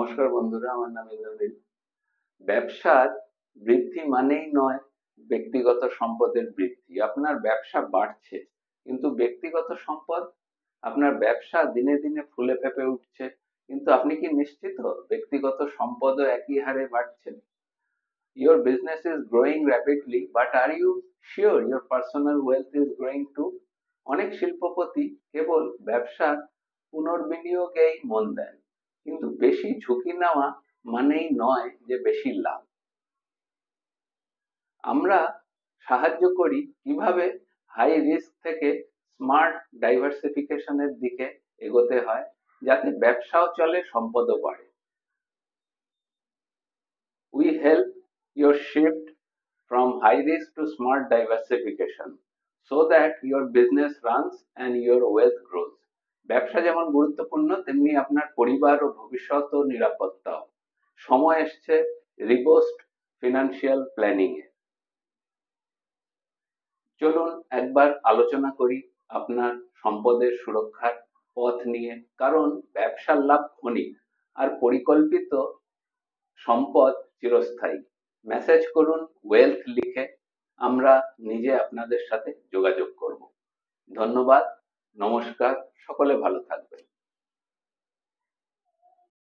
নমস্কার বন্ধুরা, আমার নাম ইন্দ্রনীল। ব্যবসার বৃদ্ধি মানেই নয় ব্যক্তিগত সম্পদের বৃদ্ধি। আপনার ব্যবসা বাড়ছে, কিন্তু ব্যক্তিগত সম্পদ, আপনার ব্যবসা দিনে দিনে ফুলে ফেঁপে উঠছে, কিন্তু আপনি কি নিশ্চিত ব্যক্তিগত সম্পদও একই হারে বাড়ছে? Your business is growing rapidly, but are you sure your personal wealth is growing too? অনেক শিল্পপতি কেবল ব্যবসার পুনর্বিনিয়োগেই মন দেন, কিন্তু বেশি ঝুঁকি নেওয়া মানেই নয় যে বেশি লাভ। আমরা সাহায্য করি কিভাবে হাই রিস্ক থেকে স্মার্ট ডাইভার্সিফিকেশনের দিকে এগোতে হয়, যাতে ব্যবসাও চলে, সম্পদও বাড়ে। We help your shift from high risk to smart diversification so that your business runs and your wealth grows. ব্যবসা যেমন গুরুত্বপূর্ণ, তেমনি আপনার পরিবার ও ভবিষ্যৎ ও নিরাপত্তাও। সময় এসছে রিবোস্ট ফিনান্সিয়াল প্ল্যানিং এ। চলুন একবার আলোচনা করি আপনার সম্পদের সুরক্ষার পথ নিয়ে, কারণ ব্যবসার লাভ ক্ষণিক আর পরিকল্পিত সম্পদ চিরস্থায়ী। মেসেজ করুন ওয়েলথ লিখে, আমরা নিজে আপনাদের সাথে যোগাযোগ করব। ধন্যবাদ, নমস্কার, সকলে ভালো থাকবেন।